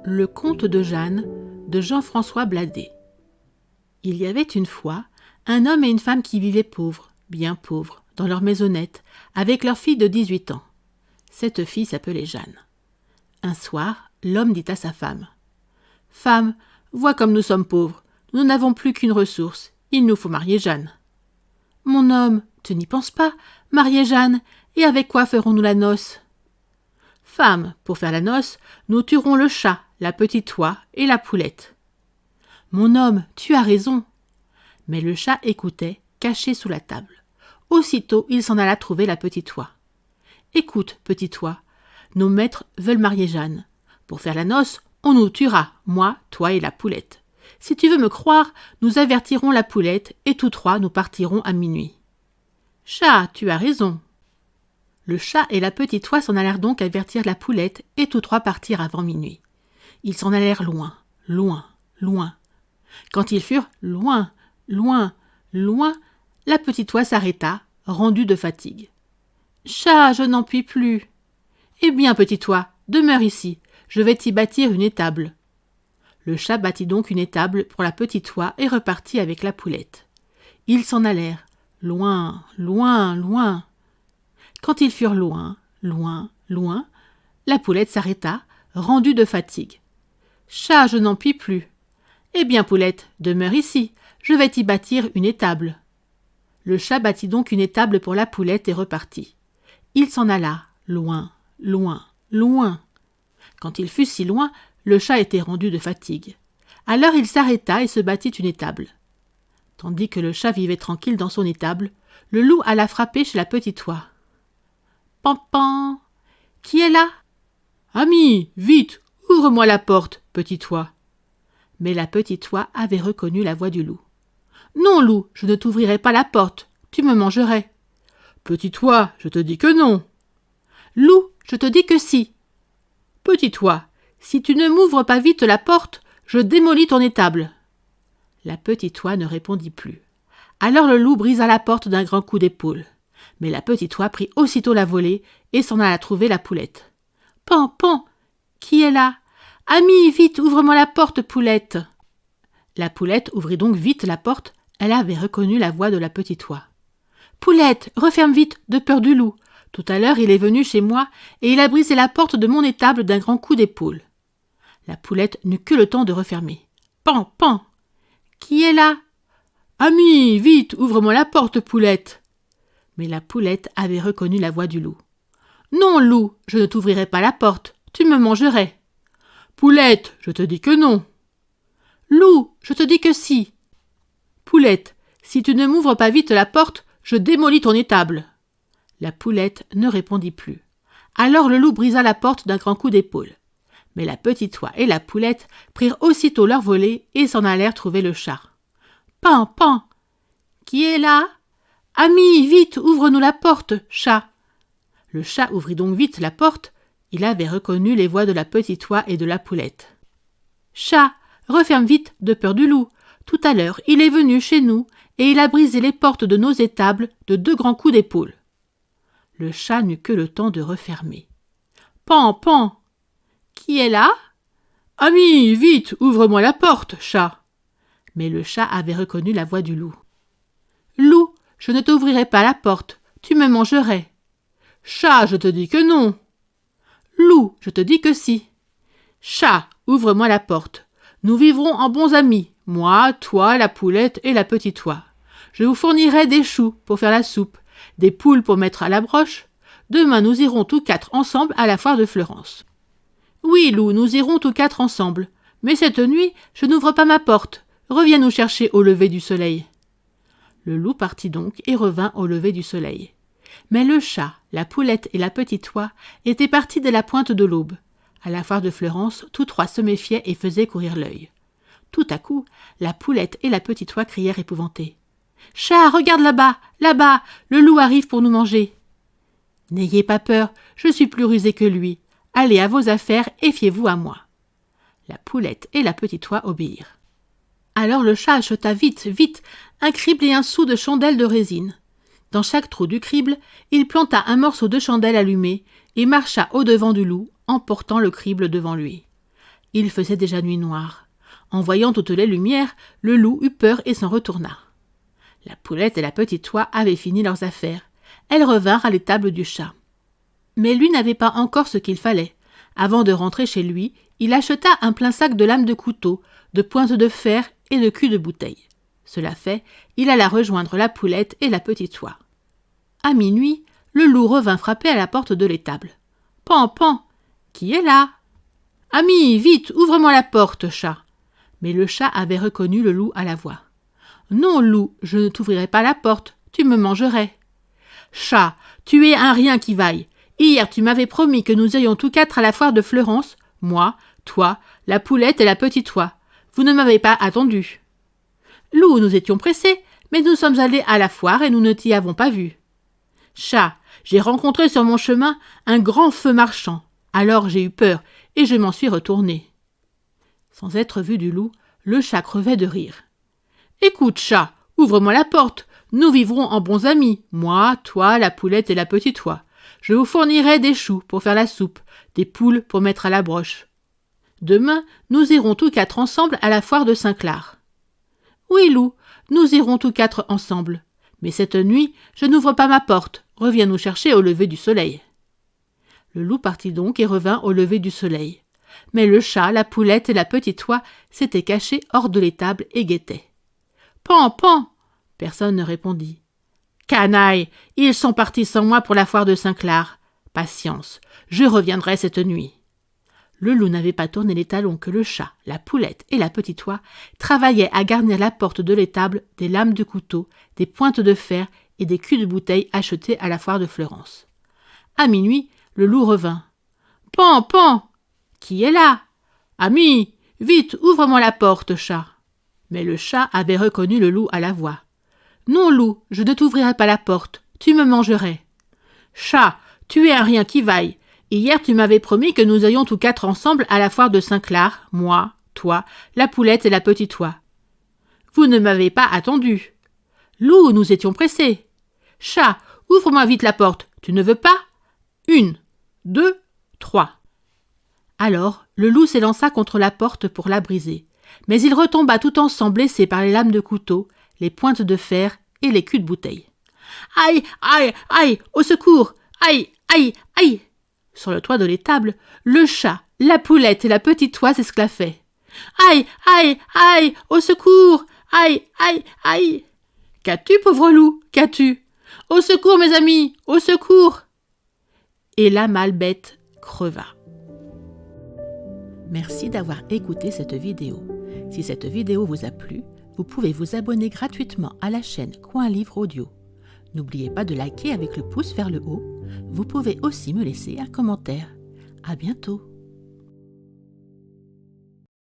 Le conte de Jeanne de Jean-François Bladet. Il y avait une fois un homme et une femme qui vivaient pauvres, bien pauvres, dans leur maisonnette, avec leur fille de 18 ans. Cette fille s'appelait Jeanne. Un soir, l'homme dit à sa femme : « Femme, vois comme nous sommes pauvres, nous n'avons plus qu'une ressource, il nous faut marier Jeanne. »« Mon homme, tu n'y penses pas, marier Jeanne, et avec quoi ferons-nous la noce ?»« Femme, pour faire la noce, nous tuerons le chat, la petite oie et la poulette. »« Mon homme, tu as raison. » Mais le chat écoutait, caché sous la table. Aussitôt, il s'en alla trouver la petite oie. « Écoute, petite oie, nos maîtres veulent marier Jeanne. Pour faire la noce, on nous tuera, moi, toi et la poulette. Si tu veux me croire, nous avertirons la poulette et tous trois nous partirons à minuit. »« Chat, tu as raison. » Le chat et la petite oie s'en allèrent donc avertir la poulette et tous trois partirent avant minuit. Ils s'en allèrent loin, loin, loin. Quand ils furent loin, loin, loin, la petite oie s'arrêta, rendue de fatigue. « Chat, je n'en puis plus. »« Eh bien, petite oie, demeure ici, je vais t'y bâtir une étable. » Le chat bâtit donc une étable pour la petite oie et repartit avec la poulette. Ils s'en allèrent, loin, loin, loin. Quand ils furent loin, loin, loin, la poulette s'arrêta, rendue de fatigue. « Chat, je n'en puis plus. »« Eh bien, poulette, demeure ici, je vais t'y bâtir une étable. » Le chat bâtit donc une étable pour la poulette et repartit. Il s'en alla, loin, loin, loin. Quand il fut si loin, le chat était rendu de fatigue. Alors il s'arrêta et se bâtit une étable. Tandis que le chat vivait tranquille dans son étable, le loup alla frapper chez la petite oie. « Pan, pan ! Qui est là ? » ?»« Ami, vite, ouvre-moi la porte, petite oie. » Mais la petite oie avait reconnu la voix du loup. « Non, loup, je ne t'ouvrirai pas la porte, tu me mangerais. »« Petite oie, je te dis que non. »« Loup, je te dis que si. »« Petite oie, si tu ne m'ouvres pas vite la porte, je démolis ton étable. » La petite oie ne répondit plus. Alors le loup brisa la porte d'un grand coup d'épaule. Mais la petite oie prit aussitôt la volée et s'en alla trouver la poulette. « Pan, pan, qui est là ? Ami, vite, ouvre-moi la porte, poulette. » La poulette ouvrit donc vite la porte, elle avait reconnu la voix de la petite oie. « Poulette, referme vite, de peur du loup. Tout à l'heure, il est venu chez moi et il a brisé la porte de mon étable d'un grand coup d'épaule. » La poulette n'eut que le temps de refermer. « Pan, pan, qui est là ? Ami, vite, ouvre-moi la porte, poulette. » Mais la poulette avait reconnu la voix du loup. « Non, loup, je ne t'ouvrirai pas la porte, tu me mangerais. »« Poulette, je te dis que non. »« Loup, je te dis que si. »« Poulette, si tu ne m'ouvres pas vite la porte, je démolis ton étable. » La poulette ne répondit plus. Alors le loup brisa la porte d'un grand coup d'épaule. Mais la petite oie et la poulette prirent aussitôt leur volée et s'en allèrent trouver le chat. « Pan, pan, qui est là ? Ami, vite, ouvre-nous la porte, chat. » Le chat ouvrit donc vite la porte. Il avait reconnu les voix de la petite oie et de la poulette. « Chat, referme vite, de peur du loup. Tout à l'heure, il est venu chez nous et il a brisé les portes de nos étables de 2 grands coups d'épaule. » Le chat n'eut que le temps de refermer. « Pan, pan, qui est là ? Ami, vite, ouvre-moi la porte, chat. » Mais le chat avait reconnu la voix du loup. « Loup, je ne t'ouvrirai pas la porte, tu me mangerais. »« Chat, je te dis que non. »« Loup, je te dis que si. »« Chat, ouvre-moi la porte. Nous vivrons en bons amis, moi, toi, la poulette et la petite oie. Je vous fournirai des choux pour faire la soupe, des poules pour mettre à la broche. Demain, nous irons tous 4 ensemble à la foire de Fleurance. »« Oui, loup, nous irons tous 4 ensemble. Mais cette nuit, je n'ouvre pas ma porte. Reviens nous chercher au lever du soleil. » Le loup partit donc et revint au lever du soleil. Mais le chat, la poulette et la petite oie étaient partis dès la pointe de l'aube. À la foire de Fleurance, tous 3 se méfiaient et faisaient courir l'œil. Tout à coup, la poulette et la petite oie crièrent épouvantés. « Chat, regarde là-bas, là-bas, le loup arrive pour nous manger. »« N'ayez pas peur, je suis plus rusé que lui. Allez à vos affaires et fiez-vous à moi. » La poulette et la petite oie obéirent. Alors le chat acheta vite, vite, un crible et un seau de chandelle de résine. Dans chaque trou du crible, il planta un morceau de chandelle allumée et marcha au-devant du loup, emportant le crible devant lui. Il faisait déjà nuit noire. En voyant toutes les lumières, le loup eut peur et s'en retourna. La poulette et la petite oie avaient fini leurs affaires. Elles revinrent à l'étable du chat. Mais lui n'avait pas encore ce qu'il fallait. Avant de rentrer chez lui, il acheta un plein sac de lames de couteau, de pointes de fer et de culs de bouteille. Cela fait, il alla rejoindre la poulette et la petite oie. À minuit, le loup revint frapper à la porte de l'étable. « Pan, pan, qui est là ?»« Ami, vite, ouvre-moi la porte, chat !» Mais le chat avait reconnu le loup à la voix. « Non, loup, je ne t'ouvrirai pas la porte, tu me mangerais. »« Chat, tu es un rien qui vaille. Hier, tu m'avais promis que nous irions tous quatre à la foire de Fleurance, moi, toi, la poulette et la petite oie. Vous ne m'avez pas attendu. »« Loup, nous étions pressés, mais nous sommes allés à la foire et nous ne t'y avons pas vu. »« Chat, j'ai rencontré sur mon chemin un grand feu marchand. Alors j'ai eu peur et je m'en suis retourné. » Sans être vu du loup, le chat crevait de rire. « Écoute, chat, ouvre-moi la porte. Nous vivrons en bons amis, moi, toi, la poulette et la petite oie. Je vous fournirai des choux pour faire la soupe, des poules pour mettre à la broche. Demain, nous irons tous quatre ensemble à la foire de Saint-Clar. »« Oui, loup, nous irons tous quatre ensemble. Mais cette nuit, je n'ouvre pas ma porte. Reviens nous chercher au lever du soleil. » Le loup partit donc et revint au lever du soleil. Mais le chat, la poulette et la petite oie s'étaient cachés hors de l'étable et guettaient. « Pan, pan !» Personne ne répondit. « Canaille, ils sont partis sans moi pour la foire de Saint-Clar. Patience, je reviendrai cette nuit. » Le loup n'avait pas tourné les talons que le chat, la poulette et la petite oie travaillaient à garnir la porte de l'étable des lames de couteau, des pointes de fer et des culs de bouteille achetés à la foire de Fleurance. À minuit, le loup revint. « Pan, pan ! Qui est là ? Ami, vite, ouvre-moi la porte, chat. » Mais le chat avait reconnu le loup à la voix. « Non, loup, je ne t'ouvrirai pas la porte, tu me mangerais. »« Chat, tu es un rien qui vaille. Hier, tu m'avais promis que nous allions tous quatre ensemble à la foire de Saint-Clar, moi, toi, la poulette et la petite oie. Vous ne m'avez pas attendu. Loup, nous étions pressés. Chat, ouvre-moi vite la porte, tu ne veux pas ? 1, 2, 3. » Alors, le loup s'élança contre la porte pour la briser. Mais il retomba tout ensemble blessé par les lames de couteau, les pointes de fer et les culs de bouteille. « Aïe, aïe, aïe, au secours ! Aïe, aïe, aïe !» Sur le toit de l'étable, le chat, la poulette et la petite oie s'esclaffaient. « Aïe, aïe, aïe, au secours ! Aïe, aïe, aïe !»« Qu'as-tu, pauvre loup, qu'as-tu ? Au secours, mes amis, au secours !» Et la malbête creva. Merci d'avoir écouté cette vidéo. Si cette vidéo vous a plu, vous pouvez vous abonner gratuitement à la chaîne Coin Livre Audio. N'oubliez pas de liker avec le pouce vers le haut. Vous pouvez aussi me laisser un commentaire. À bientôt.